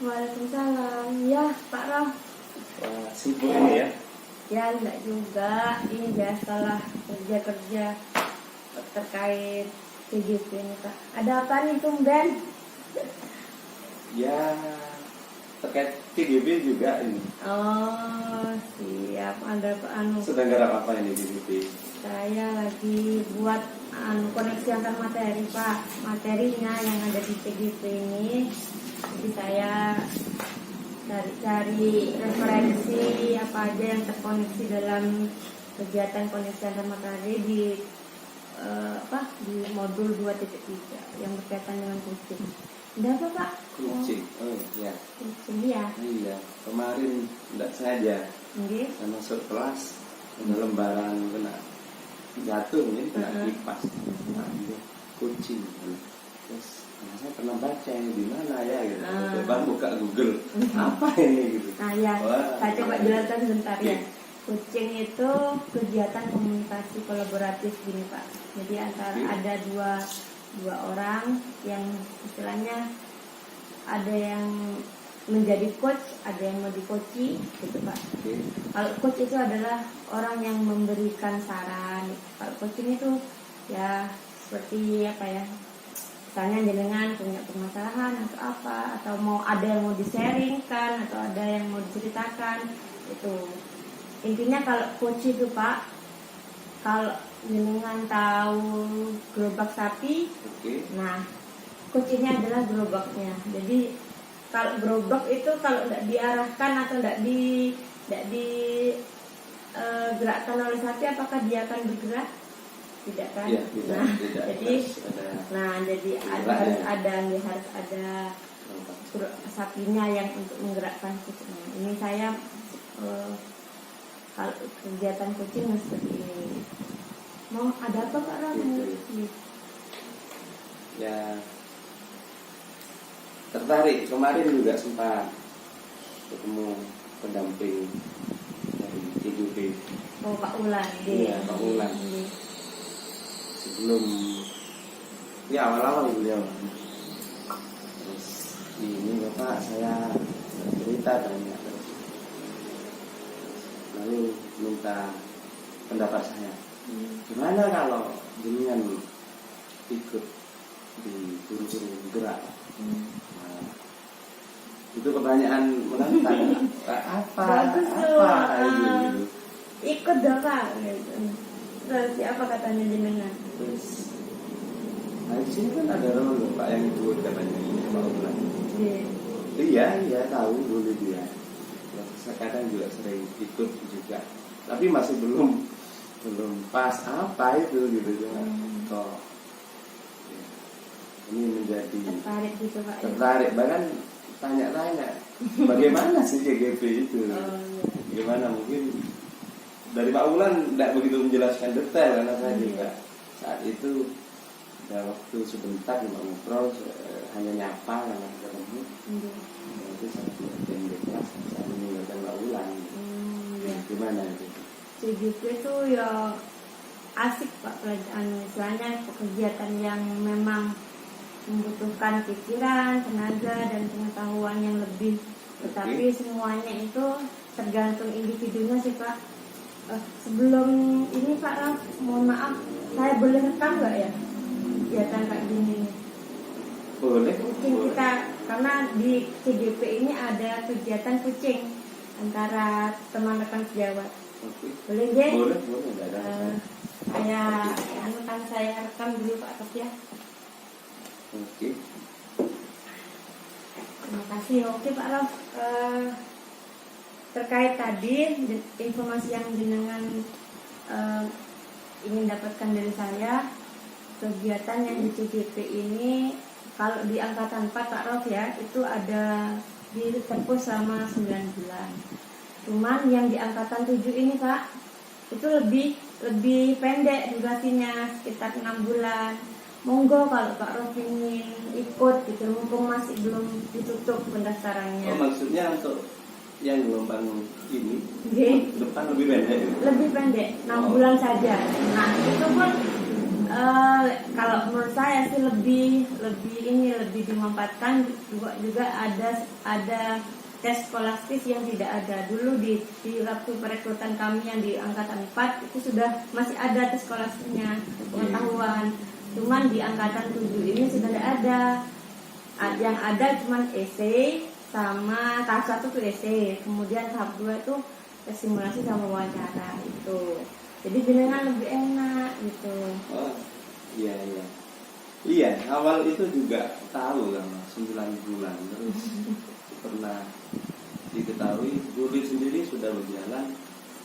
Waalaikumsalam. Ya, Pak Ram. Wah, sibuk ini ya? Ya, enggak juga. Ini biasalah kerja-kerja terkait TGP ini, Pak. Ada apa nih, tumben? Ya, terkait TGP juga ini. Oh, siap. Ada anu. Sedang garap apa ini TGP? Saya lagi buat koneksi antar materi, Pak. Materinya yang ada di TGP ini. Jadi saya cari referensi apa aja yang terkoneksi dalam kegiatan koneksi antar materi di di modul 2.3 yang berkaitan dengan kucing. Ada apa, Pak? Kucing. Oh ya. Kucing ya. Iya. Kemarin tidak sengaja. Nggih. Saya masuk kelas, ada lembaran kena jatuh, ini kena kipas. Nah, iya. Kucing. Terus saya pernah baca ini di mana ya gitu. Coba buka Google. Apa ini gitu. Nah ya, saya coba jelaskan sebentar ya. Kucing itu kegiatan komunikasi kolaboratif gini, Pak. Jadi antara ada dua orang yang istilahnya ada yang menjadi coach, ada yang mau di-coachi gitu, Pak. Kalau coach itu adalah orang yang memberikan saran. Kalau coaching itu ya seperti apa ya? Misalnya jenengan punya permasalahan atau apa, atau mau ada yang mau di-sharingkan atau ada yang mau diceritakan, itu intinya. Kalau coach itu, Pak, kalau jenengan tahu gerobak sapi, nah coachnya adalah gerobaknya. Jadi kalau gerobak itu kalau tidak diarahkan atau tidak digerakkan oleh sapi, apakah dia akan bergerak? Tidak kan? Ya, tidak. Jadi harus ada sapinya yang untuk menggerakkan kucingnya. Ini saya kalau kegiatan kucing seperti ini. Mau ada apa, Pak Ram? Ya, tertarik. Kemarin juga sempat ketemu pendamping dari TGP. Oh, Pak Ulan. Iya, Pak Ulan. Sebelum ya awal-awal beliau, terus ini Bapak saya cerita tanya, lalu minta pendapat saya, gimana kalau jenengan ikut di guru-guru gerak? Nah, itu pertanyaan menantang. apa itu? Ikut dong, Pak. Berarti apa katanya jenengan? Terus, nah di sini kan ada orang Pak yang ikut katanya ini Pak Ulan. Iya tahu dulu dia. Kadang juga sering ikut juga. Tapi masih belum pas apa itu gitu ya. Kok ya, ini menjadi tertarik gitu, Pak. Tertarik, bahkan tanya-tanya bagaimana sih TGP itu? Gimana mungkin dari Pak Ulan tidak begitu menjelaskan detail karena saya juga saat itu ada waktu sebentar di ngobrol, hanya nyapa karena ketemu. Itu saya pendek kelas, saya meninggalkan Pak Ulan. Gimana itu? TGP itu ya asik, Pak, istilahnya kegiatan yang memang membutuhkan pikiran, tenaga dan pengetahuan yang lebih. Tetapi semuanya itu tergantung individunya sih, Pak. Sebelum ini, Pak Ram, mohon maaf, saya boleh rekam nggak ya kegiatan kayak gini? Boleh. Mungkin kita, karena di TGP ini ada kegiatan kucing antara teman rekan sejawat. Boleh nggih? Boleh. Saya rekam dulu, Pak Tok ya. Oke. Terima kasih. Oke, Pak Ram. Terkait tadi informasi yang jenengan ingin dapatkan dari saya, kegiatan yang di TGP ini kalau di angkatan 4, Pak Rof ya, itu ada ditempuh selama 9 bulan. Cuman yang di angkatan 7 ini, Pak, itu lebih pendek durasinya, sekitar 6 bulan. Monggo kalau Pak Rof ingin ikut gitu, mumpung masih belum ditutup pendaftarannya. Oh, maksudnya untuk yang gelombang ini depan lebih pendek? Lebih pendek, 6 bulan saja. Nah, itu pun Kalau menurut saya sih lebih dimanfaatkan juga ada tes skolastis yang tidak ada dulu di waktu perekrutan kami yang di angkatan 4 itu sudah masih ada tes skolastisnya pengetahuan. Cuman di angkatan 7 ini sudah tidak ada. Yang ada cuman essay sama tahap 1 tuh essay, kemudian tahap 2 itu tes simulasi sama wawancara itu. Jadi jenengan lebih enak gitu. Oh, iya. Iya, awal itu juga tahu kan 9 bulan terus pernah diketahui Guli sendiri sudah berjalan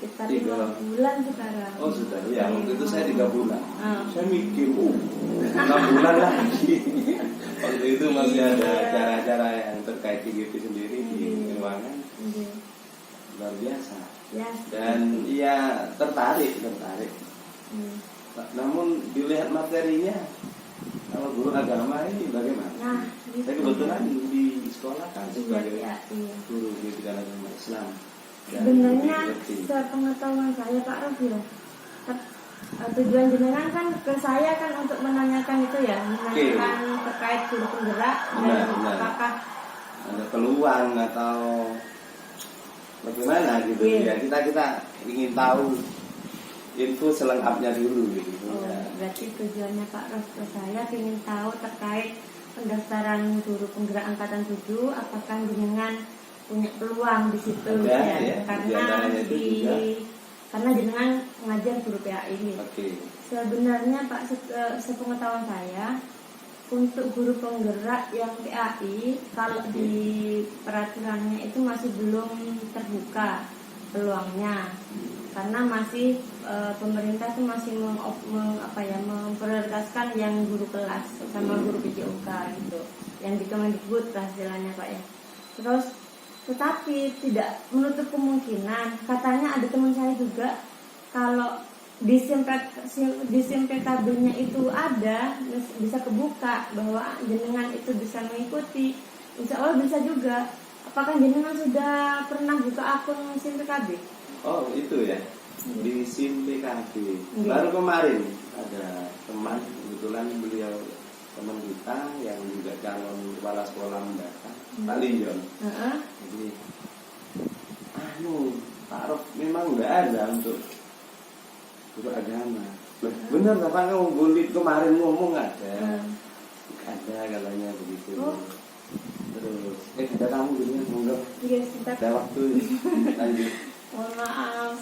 Sekitar 5 bulan sekarang. Oh sudah, ya waktu itu saya 3 bulan. Saya mikir, 6 bulan lagi. Waktu itu masih ada cara-cara yang terkait GGP sendiri di ruangan. Luar biasa. Ya. Dan ia tertarik. Namun dilihat materinya, kalau guru agama ini bagaimana? Nah, saya kebetulan di sekolah kan sebagai iya. guru pendidikan agama Islam. Sebenarnya sepengetahuan saya Pak Rafil, tujuan jenengan kan ke saya kan untuk menanyakan itu ya, menanyakan terkait guru penggerak dan apakah ada peluang atau bagaimana gitu ya, kita ingin tahu info selengkapnya dulu gitu. Berarti tujuannya Pak Ros ke saya ingin tahu terkait pendaftaran guru penggerak angkatan 7, apakah jenengan punya peluang di situ ya. Karena jenengan ngajar guru PAI. Sebenarnya Pak, sepengetahuan saya untuk guru penggerak yang PAI kalau di peraturannya itu masih belum terbuka peluangnya, karena masih pemerintah itu masih memprioritaskan yang guru kelas sama guru PJOK gitu, yang di Kemendikbud istilahnya Pak ya. Terus tetapi tidak menutup kemungkinan, katanya ada teman saya juga kalau disinfektabelnya itu ada, bisa kebuka bahwa jenengan itu bisa mengikuti, insya Allah bisa juga. Apakah jenengan sudah pernah buka akun Sinpkb? Oh itu ya, di Sinpkb. Baru kemarin ada teman, kebetulan beliau teman kita yang juga calon kepala sekolah mendatang, Pak Linjon. Jadi, Pak Rob memang nggak ada untuk guru agama. Bener lah Pak, kamu Gulit kemarin ngomong ada katanya begitu. Terus, ada kamu gitu ya, monggo. Iya, sebentar. Ada waktu lanjut. Mohon maaf,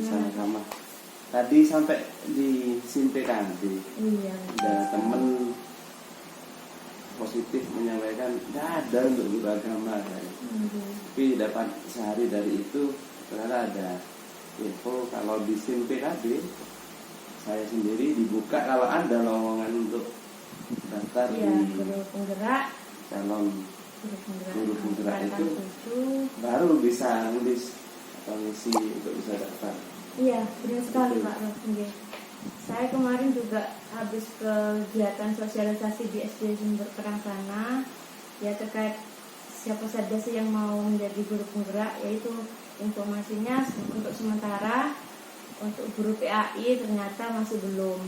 sama-sama. Tadi sampai di Sinpkb. Iya. Ada temen positif menyampaikan tidak ada untuk guru agama. Tapi dapat sehari dari itu ternyata ada info kalau di Sinpkb saya sendiri dibuka kalau ada lowongan untuk daftar di guru penggerak, calon guru penggerak itu baru bisa nulis atau ngisi untuk bisa daftar. Iya, benar sekali Pak Rofi. Saya kemarin juga habis kegiatan sosialisasi di SD Sumber Kerang sana, ya terkait siapa saja sih yang mau menjadi guru penggerak, yaitu informasinya untuk sementara untuk guru PAI ternyata masih belum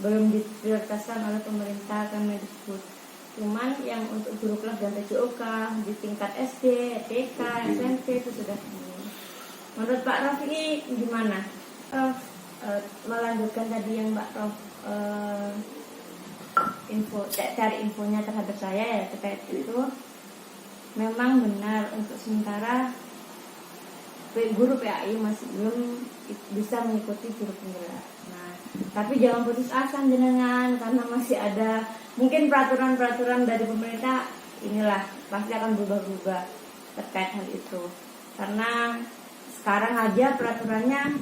diprioritaskan oleh pemerintah Kemendikbud. Cuman yang untuk guru kelas dan PJOK di tingkat SD, TK, SMP itu sudah penuh. Menurut Pak Rof ini gimana? Melanjutkan tadi yang Mbak Rof cari infonya terhadap saya ya terkait itu, memang benar untuk sementara guru PAI masih belum bisa mengikuti guru penggerak. Nah, tapi jangan putus asa jenengan, karena masih ada mungkin peraturan-peraturan dari pemerintah inilah pasti akan berubah-ubah terkait hal itu. Karena sekarang aja peraturannya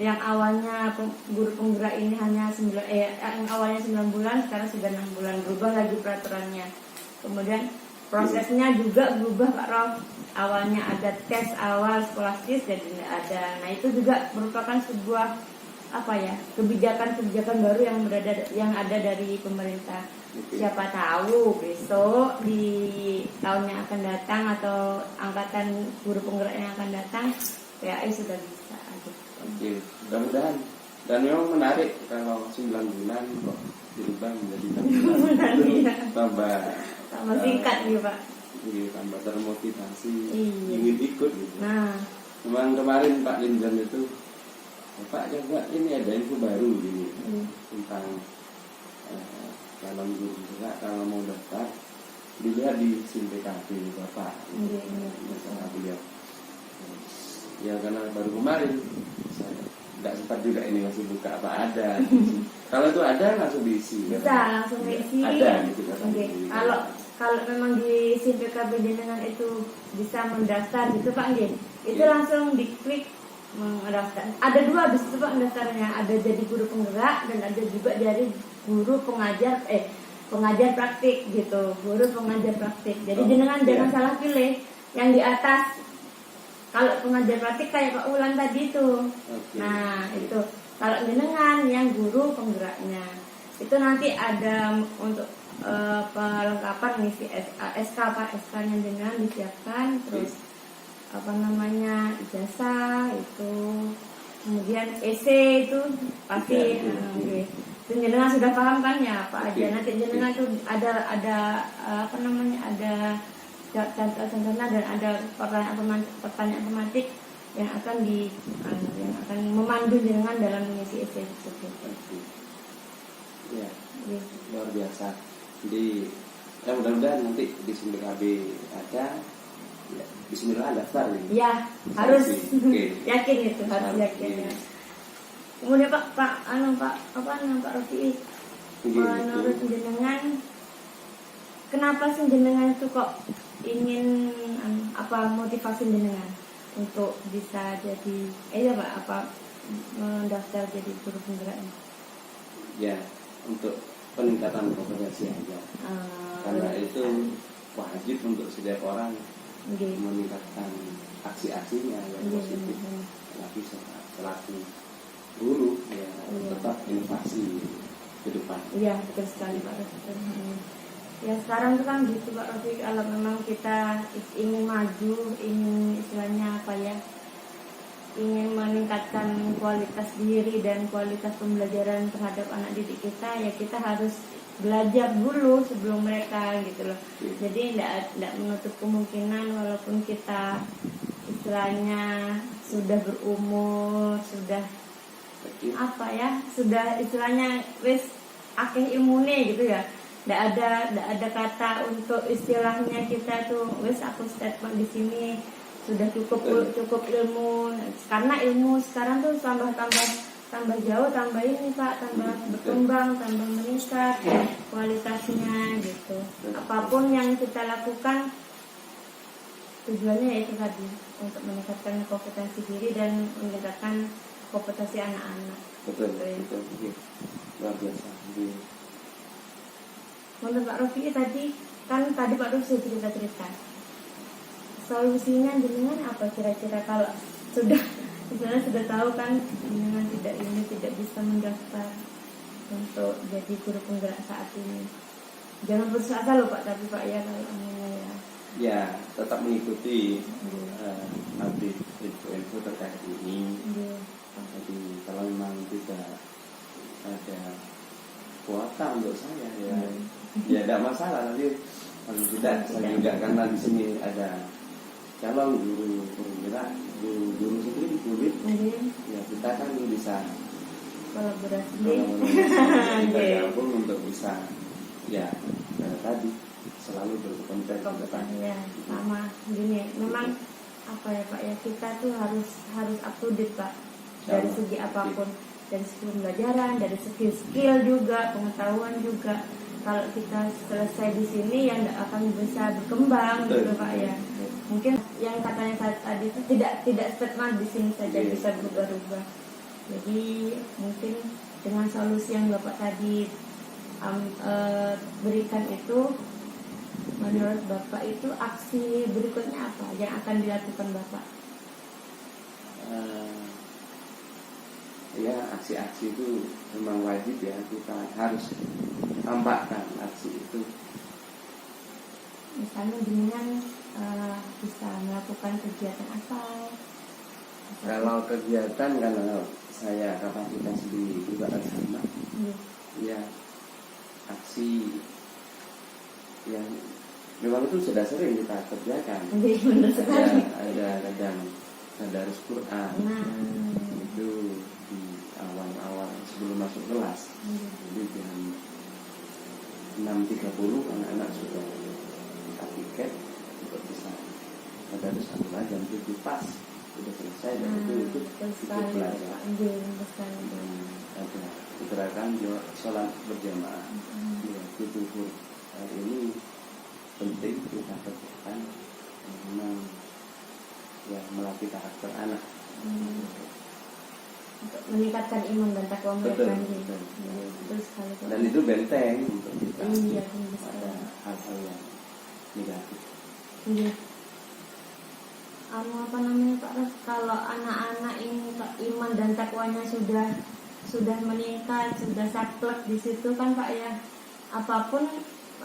yang awalnya guru penggerak ini hanya yang awalnya 9 bulan sekarang sudah 6 bulan, berubah lagi peraturannya. Kemudian prosesnya juga berubah Pak Rof. Awalnya ada tes awal skolastis jadi tidak ada. Nah itu juga merupakan sebuah kebijakan baru yang ada dari pemerintah. Siapa tahu besok di tahun yang akan datang atau angkatan guru penggerak yang akan datang PAI sudah bisa. Oke, mudah-mudahan Dan memang menarik kalau 9 bulan kok dirubah menjadi 6 Bulan, bulan. iya. Tambah Tambah singkat nih Pak. iya, tambah termotivasi Iya. ingin ikut gitu. Nah, Memang kemarin Pak Lindan itu, Pak coba ini ada info baru gini tentang calon guru juga kalau mau daftar dilihat di SIM PKB Bapak. iya, iya. Kata beliau. Ya karena baru kemarin saya nggak sempat juga ini masih buka apa ada. Kalau itu ada langsung diisi. Bisa kan? langsung diisi. Ada gitu kata Oke. beliau. Kalau memang di SIM PKB jenengan itu bisa mendaftar gitu Pak nggih. Itu Iya. langsung diklik mendaftar. Ada dua bis itu Pak mendaftarnya. Ada jadi guru penggerak dan ada juga dari guru pengajar praktik gitu. Guru pengajar praktik. Jadi Oh, jenengan iya. jangan salah pilih yang di atas. Kalau pengajar praktik kayak Pak Ulan tadi itu. Oke. Nah, itu kalau jenengan yang guru penggeraknya. Itu nanti ada untuk perlengkapan ngisi SK Pak, SK-nya jenengan disiapkan, terus apa namanya ijazah itu, kemudian EC itu pasti Ya, oke. Itu jenengan sudah paham kan ya Pak aja. Oke. Nanti jenengan tuh ada apa namanya ada contoh-contohnya dan ada pertanyaan tematik yang akan yang akan memandu jenengan dalam mengisi EC tersebut. Oke. Ya, Iya. luar biasa. Jadi mudah-mudahan nanti di SIM PKB ada. Ya, Bismillah daftar ini. Ya, harus Oke. yakin itu, harus Harus, yakin iya. ya. Kemudian Pak Rofi, menurut jenengan, kenapa sih jenengan itu kok ingin apa motivasi jenengan untuk bisa jadi mendaftar jadi guru penggerak ini? Ya, untuk peningkatan kompetensi aja. Karena itu wajib untuk setiap orang Oke. meningkatkan aksi-aksinya yang Iya, positif. iya. Tapi selaku guru ya Iya. tetap inovasi ke depan. Iya, betul sekali Pak Rofi. Ya sekarang tuh kan gitu Pak Rofi, kalau memang kita ingin maju, ingin istilahnya apa ya, ingin meningkatkan kualitas diri dan kualitas pembelajaran terhadap anak didik kita, ya kita harus belajar dulu sebelum mereka gitu loh. Jadi tidak menutup kemungkinan walaupun kita istilahnya sudah berumur, sudah apa ya, sudah istilahnya wis akeh ilmune gitu ya. Tidak ada kata untuk istilahnya kita tuh wis aku statement di sini sudah cukup ilmu, karena ilmu sekarang tuh tambah jauh, tambah ini Pak, tambah berkembang, tambah meningkat kualitasnya gitu. Apapun yang kita lakukan tujuannya itu tadi untuk meningkatkan kompetensi diri dan meningkatkan kompetensi anak-anak. Betul, Gitu ya. betul, betul. Luar biasa. Jadi, Menurut Pak Rofi tadi Pak Rofi sudah cerita solusinya jenengan apa kira-kira kalau misalnya sudah tahu kan jenengan tidak bisa mendaftar untuk jadi guru penggerak saat ini. Jangan putus asa loh Pak, tapi Pak ya kalau ya. ya tetap mengikuti update info terkait ini. Iya. Jadi kalau memang tidak ada kuota untuk saya ya tidak masalah, nanti kalau tidak saya juga karena di sini ada calon guru penggerak, guru sendiri kulit, Iya. ya kita kan bisa Kolaborasi. kita Iya. gabung untuk bisa ya tadi selalu berkompeten ke depan. Ya, sama gini. Memang apa ya Pak ya, kita tuh harus up to date Pak dari Sama. segi apapun, dari segi pembelajaran, dari segi skill juga, pengetahuan juga. Kalau kita selesai di sini yang tidak akan bisa berkembang gitu Pak ya. Mungkin yang katanya tadi itu tidak statement di sini saja bisa berubah-ubah. Jadi mungkin dengan solusi yang Bapak tadi berikan itu, menurut Bapak itu aksi berikutnya apa yang akan dilakukan Bapak? Ya aksi-aksi itu memang wajib ya, kita harus tampakkan aksi itu. Misalnya dengan bisa melakukan kegiatan apa? Kalau kegiatan kan saya kapasitas di ibadah sama ya aksi yang memang itu sudah sering kita kerjakan. Benar sekali. Ada kadang tadarus Quran itu di awal-awal sebelum masuk kelas. Jadi jam 6.30 anak-anak sudah buka tiket untuk bisa tadarus Al-Quran jam 7 pas sudah selesai dan itu belajar. Ada gerakan sholat berjamaah. Ya, itu hari ini penting kita kerjakan memang ya melatih karakter anak untuk meningkatkan iman dan takwa mereka. Betul sekali. Dan itu benteng untuk kita. Iya, ada hal-hal yang negatif. Iya. Apa namanya Pak Ros? Kalau anak-anak ini iman dan takwanya sudah meningkat, sudah saklek di situ kan Pak ya. Apapun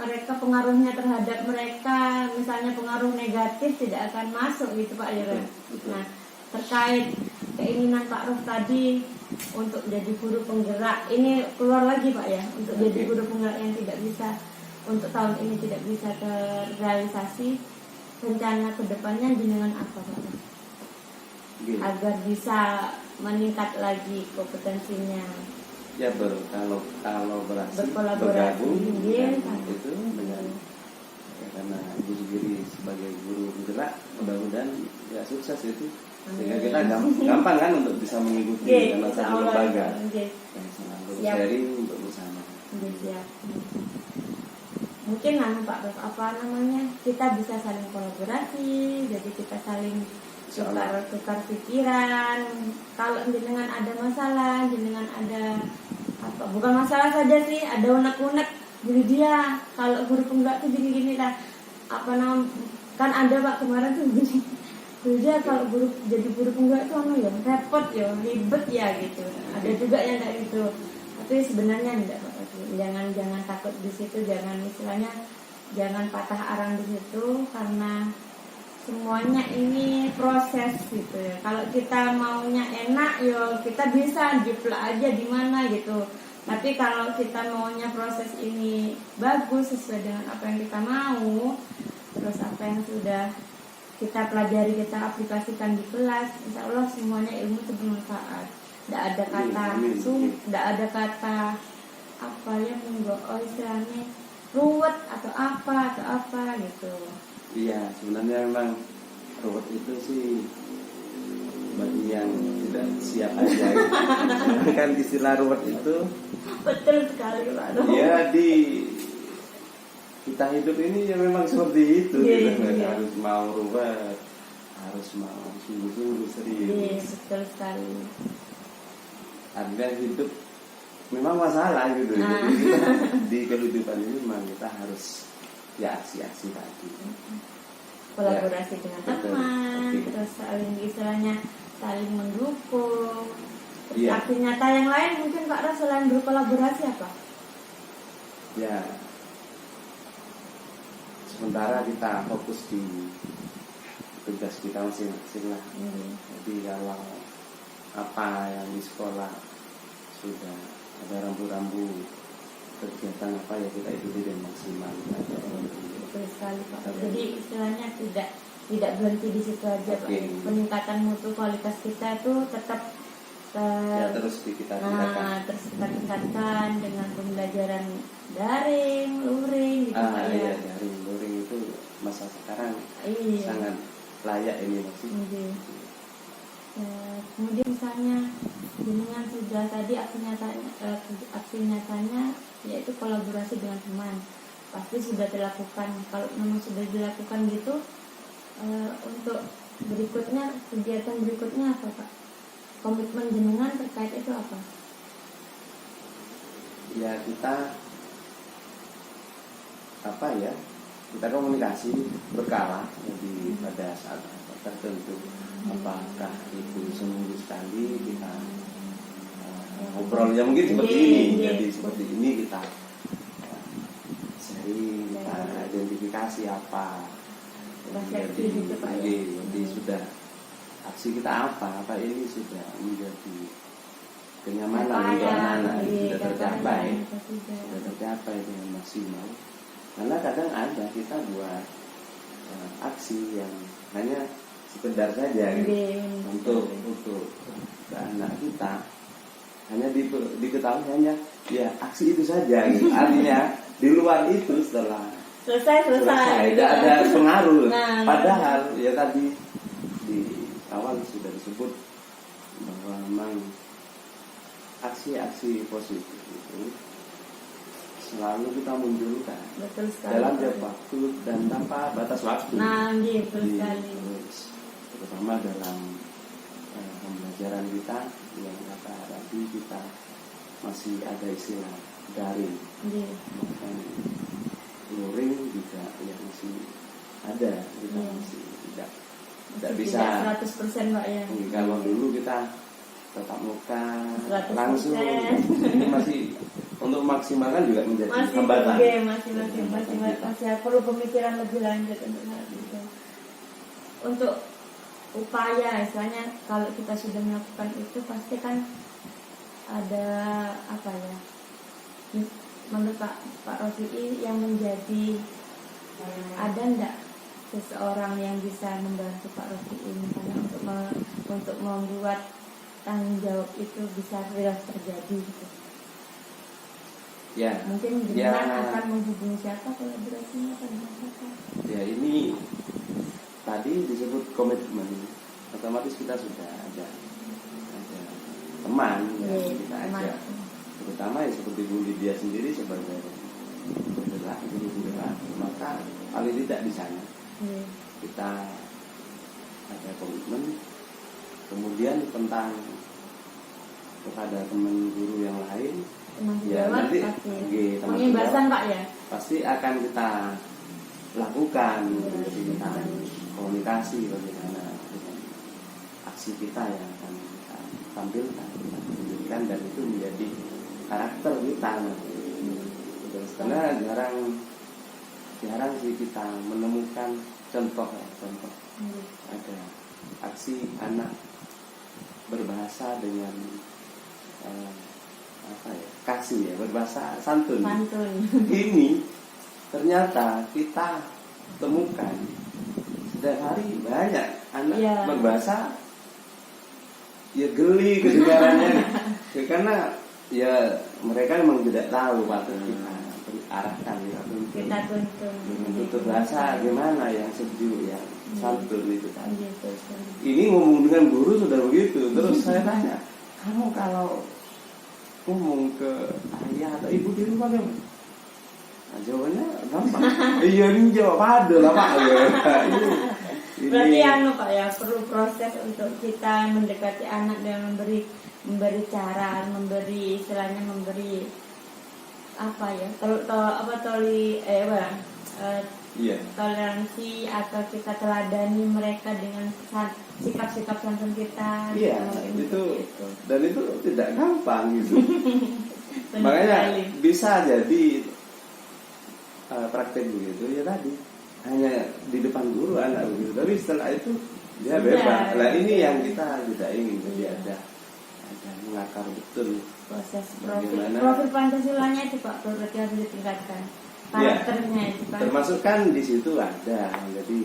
mereka pengaruhnya terhadap mereka, misalnya pengaruh negatif tidak akan masuk gitu Pak ya. Nah, terkait keinginan Pak Ros tadi untuk jadi guru penggerak, ini keluar lagi Pak ya, untuk jadi guru penggerak yang tidak bisa untuk tahun ini tidak bisa terrealisasi, rencana kedepannya dengan apa Pak Ros? Agar bisa meningkat lagi kompetensinya. Ya kalau berhasil berkolaborasi itu dengan ya, karena Ibu sendiri sebagai guru penggerak mudah-mudahan ya sukses itu sehingga kita gampang kan untuk bisa mengikuti dalam satu lembaga yang selalu sharing untuk bersama. Siap. Mungkin Pak Ros kita bisa saling kolaborasi, jadi kita saling tukar pikiran. Kalau jenengan ada masalah, jenengan ada apa? Bukan masalah saja sih, ada unek-unek jadi dia kalau guru penggerak tuh gini-gini lah. Kan ada Pak kemarin tuh gini. Dia kalau jadi guru penggerak tuh ya repot ya, ribet ya gitu. Ada juga yang kayak gitu. Tapi sebenarnya enggak Pak. Jangan takut di situ, jangan patah arang di situ karena semuanya ini proses gitu ya. Kalau kita maunya enak, yo kita bisa jiplak aja di mana gitu. Tapi kalau kita maunya proses ini bagus sesuai dengan apa yang kita mau, terus apa yang sudah kita pelajari, kita aplikasikan di kelas, insya Allah semuanya ilmu itu bermanfaat. Tidak ada kata tidak ada kata apa ya istilahnya ruwet atau apa gitu. Iya, sebenarnya memang ruwet itu sih bagi yang tidak siap aja. Kan istilah ruwet itu betul sekali Pak. Ya kita hidup ini ya memang seperti itu. Kita harus mau ruwet, harus mau sungguh-sungguh serius. Iya, betul sekali. Ada hidup memang masalah gitu. Jadi kita di kehidupan ini memang kita harus ya aksi-aksi tadi. Kolaborasi dengan teman, terus saling mendukung. Aksi nyata yang lain mungkin Pak Ros selain berkolaborasi apa? Ya, sementara kita fokus di tugas kita masing-masing lah. Jadi kalau apa yang di sekolah sudah ada rambu-rambu kegiatan apa ya kita ikuti dengan maksimal. Betul sekali Pak. Jadi istilahnya tidak berhenti di situ aja Pak. Peningkatan mutu kualitas kita itu tetap terus kita tingkatkan dengan pembelajaran daring, luring gitu Pak ya. Iya, daring, luring itu masa sekarang sangat layak ini masih. Kemudian misalnya dengan sudah tadi aksi nyatanya yaitu kolaborasi dengan teman pasti sudah dilakukan. Kalau memang sudah dilakukan gitu, untuk berikutnya kegiatan berikutnya apa Pak? Komitmen jenengan terkait itu apa? Ya kita kita komunikasi berkala jadi pada saat tertentu. Apakah itu seminggu sekali kita ngobrolnya mungkin seperti ini, jadi seperti ini kita sering kita identifikasi apa jadi sudah aksi kita apa ini sudah menjadi kenyamanan Apa untuk ya, anak-anak iya, sudah tercapai, apa sudah. sudah tercapai dengan maksimal. Karena kadang ada kita buat aksi yang hanya sekedar saja gitu, Iya, untuk ke anak kita hanya diketahui hanya ya aksi itu saja gitu. Artinya di luar itu setelah selesai tidak ada pengaruh. Nah, Padahal ya tadi di awal sudah disebut bahwa memang aksi-aksi positif itu selalu kita munculkan betul sekali. dalam jangka waktu dan tanpa batas waktu. Nah, iya, betul sekali. Terutama dalam pembelajaran kita yang kata tadi kita masih ada istilah daring, Iya. bahkan luring juga yang masih ada, kita Iya. masih tidak Masih bisa. 100% Pak ya. Kalau dulu kita tetap muka 100%. langsung, ini masih untuk maksimalkan juga menjadi Masih hambatan. iya, masih perlu pemikiran lebih lanjut untuk hal itu. Untuk upaya, misalnya kalau kita sudah melakukan itu pasti kan ada apa ya? Menurut Pak Rofi'i yang menjadi ada enggak seseorang yang bisa membantu Pak Rofi'i misalnya untuk membuat tanggung jawab itu bisa sudah terjadi gitu. Ya, Mungkin ya, dengan akan menghubungi siapa kolaborasinya atau dengan siapa? ya ini tadi disebut komitmen, otomatis kita sudah ada teman yang kita ajak, terutama ya seperti Bu Lydia sendiri sebagai penggerak, guru penggerak, maka paling tidak di sana kita ada komitmen. Kemudian tentang kepada teman guru yang lain, ya nanti pembebasan Pak ya, pasti akan kita lakukan. Jadi kita komunikasi bagaimana dengan aksi kita yang akan kita tampilkan, kita tunjukkan, dan itu menjadi karakter kita. Karena jarang sih kita menemukan contoh ada aksi anak berbahasa dengan kasih ya, berbahasa santun. Ini ternyata kita temukan setiap hari banyak anak berbahasa ya geli kedengarannya ya, karena ya mereka memang tidak tahu patut kita arahkan kita tuntut bahasa gimana yang sejuk, yang santun itu kan. Ini ngomong dengan guru sudah begitu, terus saya tanya, kamu kalau ngomong ke ayah atau ibu di rumah kan? Nah, jawabannya gampang. Iya, ini jawab ada lah Pak. Ini. Berarti Pak ya, perlu proses untuk kita mendekati anak dan memberi cara, memberi istilahnya memberi apa ya? Toleransi atau kita teladani mereka dengan sikap-sikap santun kita. Iya, itu dan itu tidak gampang gitu. Makanya bisa jadi praktek begitu ya tadi hanya di depan guru anak begitu, tapi setelah itu dia bebas. Nah ini yang kita tidak ingin, jadi ada mengakar betul proses profil Pancasilanya itu Pak, berarti harus ditingkatkan karakternya itu kan. Termasuk kan di situ ada, jadi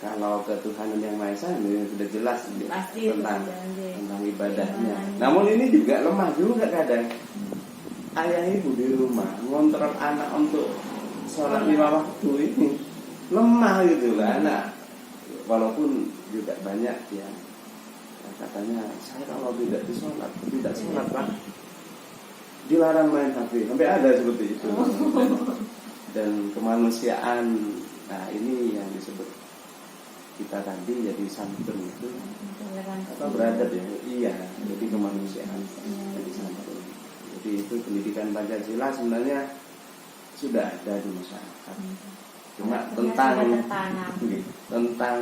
kalau ketuhanan yang Maha Esa ini sudah jelas pasti tentang ibadahnya. Namun ini juga lemah juga kadang. Ayah ibu di rumah ngontrol anak untuk sholat 5 waktu ini lemah gitu lah anak. Walaupun juga banyak yang katanya saya kalau tidak sholat Pak, dilarang main HP, sampai ada seperti itu. Dan kemanusiaan, nah ini yang disebut kita tadi jadi santun itu apa beradab ya, iya, jadi kemanusiaan jadi santun. Jadi itu pendidikan Pancasila sebenarnya sudah ada di masyarakat, cuma tentang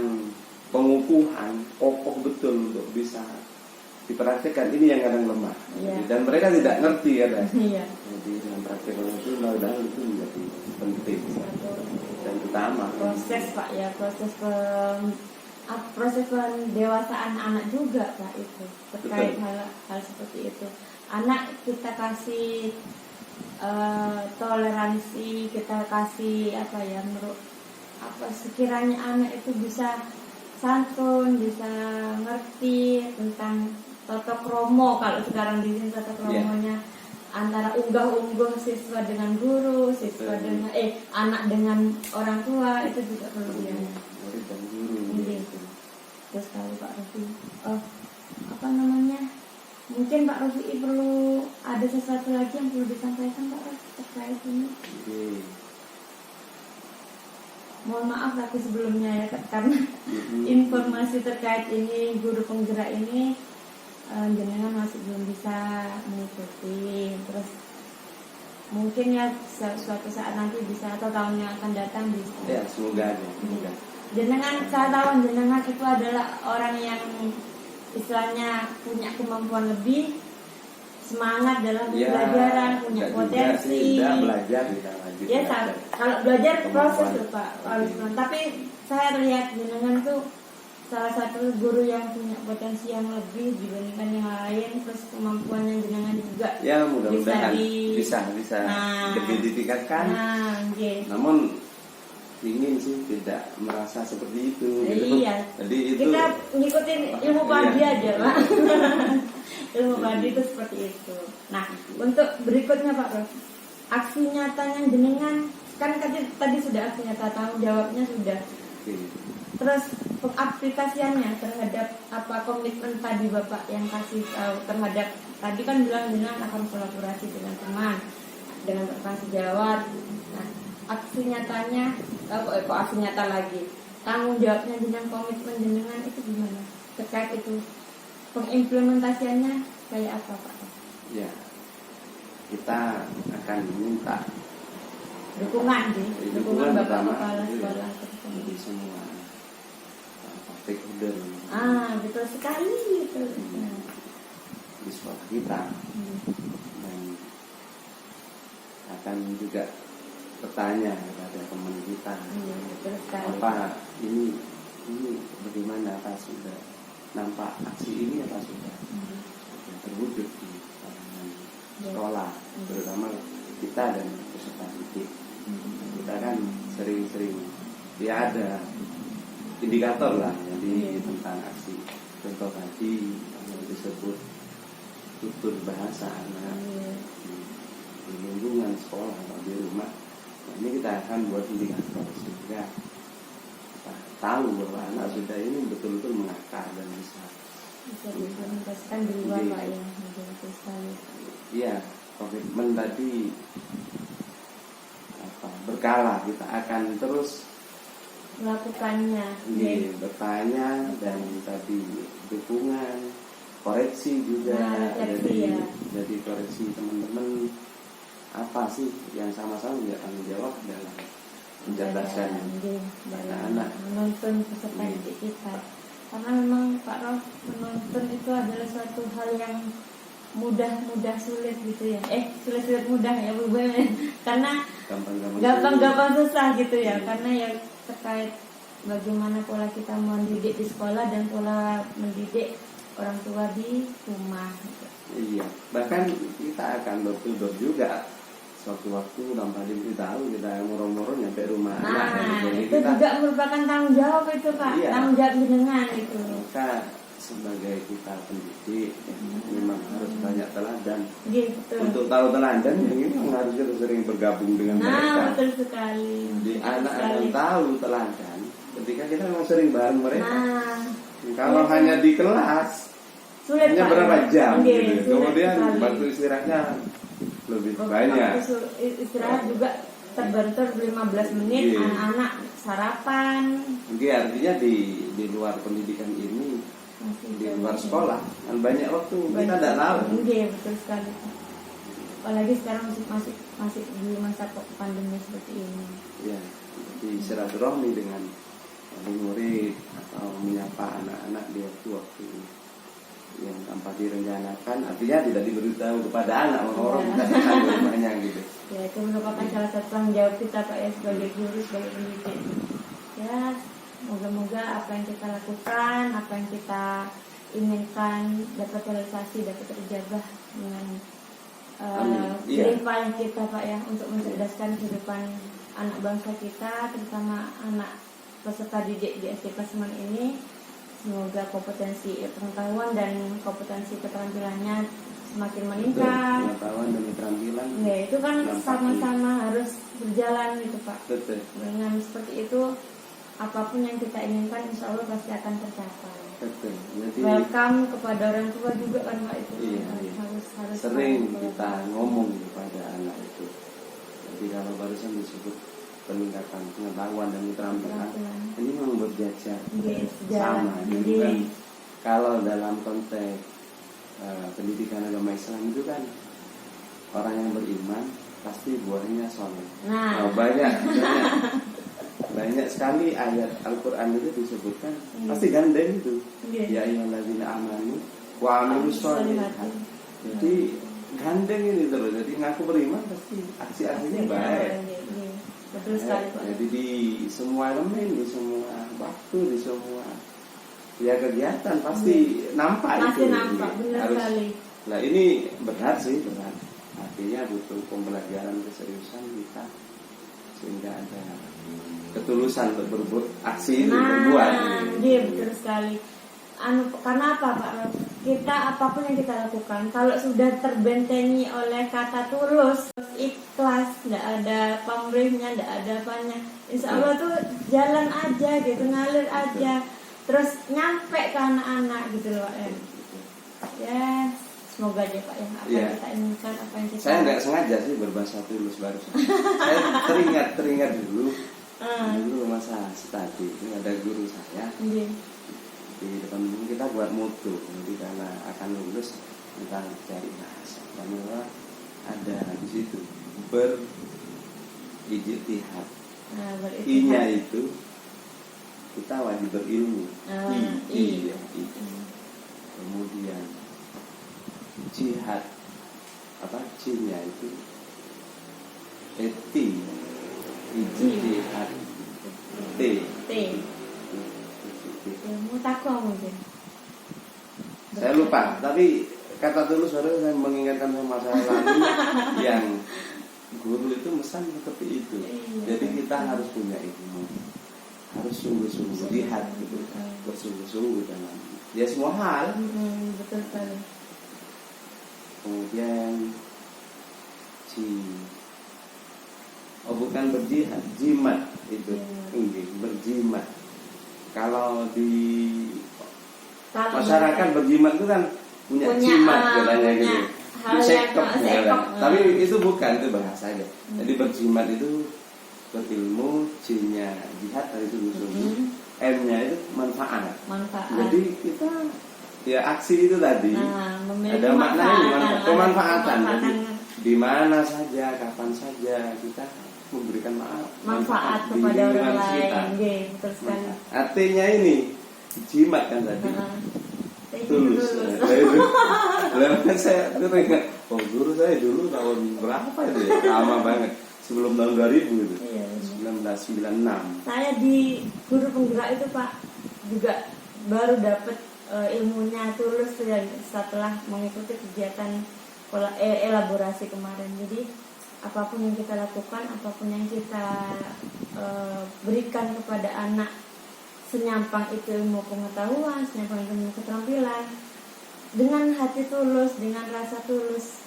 pengukuhan kokoh betul untuk bisa dipraktikkan ini yang kadang lemah, dan mereka tidak ngerti kadang. Jadi dengan praktek itu mudah-mudahan itu menjadi penting dan utama. Proses Pak ya, proses proses pendewasaan anak juga Pak itu terkait Betul. hal seperti itu. Anak kita kasih toleransi, kita kasih apa ya, sekiranya anak itu bisa santun, bisa ngerti tentang toto kromo, kalau sekarang di sini toto kromonya antara unggah-ungguh siswa dengan guru, siswa dengan anak dengan orang tua, itu juga perlu dia. Murid dan guru. Terus kalau Pak Rofi, apa namanya? Mungkin Pak Rofi perlu ada sesuatu lagi yang perlu disampaikan Pak Rofi terkait ini. Mohon maaf tapi sebelumnya ya, karena informasi terkait ini guru penggerak ini jenengan masih belum bisa mengikuti. Terus mungkin ya suatu saat nanti bisa, atau tahun yang akan datang bisa. Ya, semoga aja. Semoga. Jenengan, saya tahu jenengan itu adalah orang yang istilahnya punya kemampuan lebih, semangat dalam pembelajaran, punya potensi. Tidak belajar tidak lanjut. Ya, kalau belajar proses loh Pak Alisman. Tapi saya lihat jenengan tuh salah satu guru yang punya potensi yang lebih dibandingkan yang lain, terus kemampuannya jenengan juga. Ya, mudah-mudahan bisa lebih ditingkatkan. Namun ingin sih tidak merasa seperti itu. Iya. Jadi itu kita ngikutin ilmu padi aja Pak. Ilmu padi itu seperti itu. Nah, untuk berikutnya Pak Prof, aksi nyatanya jenengan kan tadi sudah aksi nyata, tanggung jawabnya sudah. Terus pengaplikasiannya terhadap apa komitmen tadi Bapak yang kasih tahu terhadap, tadi kan bilang jenengan akan kolaborasi dengan teman, dengan rekan sejawat. Nah, aksi nyatanya, aksi nyata lagi, tanggung jawabnya dengan komitmen jenengan itu gimana? Terkait itu pengimplementasiannya kayak apa Pak? Ya, kita akan minta dukungan Bapak pertama kepala sekolah dari semua stakeholder. Betul sekali itu. Di sekolah kita dan akan juga bertanya kepada teman kita, apa ini bagaimana, apa sudah nampak aksi ini, apa sudah terwujud di sekolah, terutama kita dan peserta didik. Kita kan sering-sering ya ada indikator lah jadi tentang aksi. Contoh tadi yang disebut tutur bahasa anak di lingkungan sekolah atau di rumah. Nah, ini kita akan buat indikator sehingga kita tahu bahwa anak sudah ini betul-betul mengakar dan bisa diimplementasikan di luar Pak ya. Betul sekali. Iya, komitmen tadi berkala kita akan terus melakukannya. Bertanya dan tadi dukungan, koreksi juga. Jadi koreksi teman-teman apa sih yang sama-sama punya tanggung jawab dalam mencerdaskan anak-anak, menuntun peserta didik kita. Karena memang Pak Rof, menuntun itu adalah suatu hal yang mudah sulit gitu ya. Sulit mudah ya Bu. Karena gampang susah gitu ya. Karena ya terkait bagaimana pola kita mendidik di sekolah dan pola mendidik orang tua di rumah gitu. Iya, bahkan kita akan door juga. Suatu waktu tanpa diberitahu kita moro-moro nyampe rumah anak. Itu kita juga merupakan tanggung jawab itu Pak. Iya. Tanggung jawab jenengan itu. Maka sebagai kita pendidik memang harus banyak teladan. Gitu. Untuk tahu teladan yang ini harus kita sering bergabung dengan mereka. Betul sekali. Jadi anak akan tahu teladan ketika kita memang sering bareng mereka. Kalau hanya di kelas sulit hanya berapa jam gitu. Kemudian waktu istirahatnya lebih banyak. Istirahat juga terbentur 15 menit, anak-anak sarapan. Artinya di luar pendidikan ini, di luar sekolah kan banyak waktu kita tidak tahu. Betul sekali. Apalagi sekarang masih di masa pandemi seperti ini. Ya, jadi silaturahmi dengan murid atau menyapa anak-anak di waktu yang tanpa direncanakan, artinya tidak diberitahu kepada anak orang tidak tahu rumahnya gitu. Ya, itu merupakan salah satu tanggung jawab kita Pak ya sebagai guru, sebagai pendidik. Ya, Moga-moga apa yang kita lakukan, apa yang kita inginkan dapat realisasi, dapat terjabah dengan jerih payah kita Pak ya, untuk mencerdaskan kehidupan anak bangsa kita, terutama anak peserta didik di SD kelas 6 ini. Semoga kompetensi pengetahuan dan kompetensi keterampilannya semakin meningkat. Pengetahuan dan keterampilan. Ya, itu kan sama-sama harus berjalan gitu Pak. Betul. Dengan seperti itu, apapun yang kita inginkan insya Allah pasti akan tercapai. Betul. Jadi Welcome kepada orang tua juga kan Pak itu. Iya, harus sering kita ngomong kepada anak itu. Jadi kalau barusan disebut peningkatan pengetahuan dan keterampilan, ini memang berjajar sama. Jadi kan kalau dalam konteks pendidikan agama Islam itu kan orang yang beriman pasti buahnya soleh. Nah, banyak sekali ayat Al-Quran itu disebutkan pasti gandeng itu. Ya ayyuhalladzina amanu wa amilus sholihat. Jadi gandeng ini terus. Jadi ngaku beriman pasti aksi-aksinya baik. Betul sekali Pak. Jadi di semua elemen, di semua waktu, di semua ya kegiatan pasti nampak masih itu. nampak, benar sekali. Nah ini berat sih, berat. Artinya butuh pembelajaran keseriusan kita sehingga ada ketulusan untuk berbuat aksi itu berbuat. Iya betul sekali. Karena apa Pak? Kita apapun yang kita lakukan, kalau sudah terbentengi oleh kata tulus, ikhlas, tidak ada pamrihnya, tidak ada apanya, insya Allah tuh jalan aja gitu, ngalir aja, terus nyampe ke anak-anak gitu loh ya. Semoga aja Pak ya, apa yang kita inginkan, apa yang kita. Saya nggak sengaja sih berbahasa tulus barusan. Saya teringat dulu masa studi itu ada guru saya. Di depan umum kita buat mutu, jadi karena akan lulus tentang cari bahasa, dan ada di situ berijtihad. I-nya itu kita wajib berilmu. I. Kemudian jihad, apa C-nya itu ijtihad. T. Mungkin. Saya lupa, tapi kata tulus baru saya mengingatkan sama masa lalu yang guru itu pesan seperti itu. Jadi kita harus punya ilmu, harus sungguh-sungguh lihat gitu, bersungguh-sungguh dalam ya semua hal. Betul sekali. Kemudian bukan berjihad, jimat itu, berjimat. Kalau di masyarakat berjimat itu kan punya jimat katanya gitu. Sekep, tapi itu bukan, itu bahasa aja. Jadi berjimat itu berilmu, J-nya jihad, itu sungguh, M-nya itu manfaat. Jadi kita ya aksi itu tadi ada maknanya, kemanfaatan. Jadi di mana saja, kapan saja kita memberikan manfaat kepada orang lain. Betul sekali. Artinya ini jimat kan tadi. Tulus. Lalu saya teringat, guru saya dulu tahun berapa itu ya? Lama banget. Sebelum tahun 2000 itu. 1996. Saya di guru penggerak itu Pak juga baru dapat ilmunya tulus setelah mengikuti kegiatan elaborasi kemarin. Jadi apapun yang kita lakukan, apapun yang kita berikan kepada anak, senyampang itu ilmu pengetahuan, senyampang ilmu keterampilan, dengan hati tulus, dengan rasa tulus,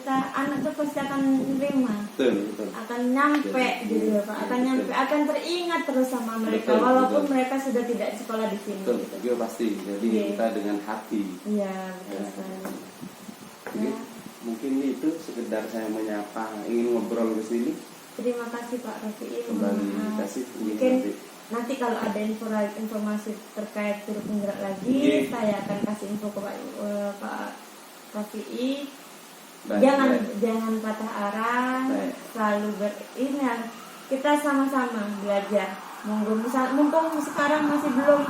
anak itu pasti akan menerima, akan nyampe gitu ya Pak, akan nyampe, akan teringat terus sama mereka, walaupun mereka sudah tidak sekolah di sini. Betul, pasti. Jadi kita dengan hati. Iya, betul sekali. Mungkin itu sekedar saya menyapa, ingin ngobrol ke sini. Terima kasih Pak Rafi'i. Kembali kasih. Mungkin nanti kalau ada informasi terkait guru penggerak lagi, saya akan kasih info ke Pak Rafi'i. Jangan patah arah, selalu kita sama-sama belajar. Mumpung sekarang masih belum,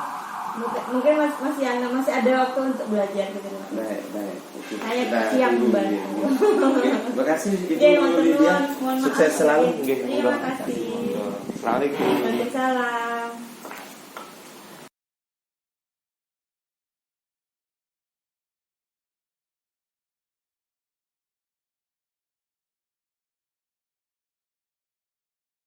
mungkin masih ada waktu untuk belajar gitu. Baik. Saya siap membantu. Terima kasih Ibu Lydia. Sukses selalu. Terima kasih. Assalamualaikum. Waalaikumsalam.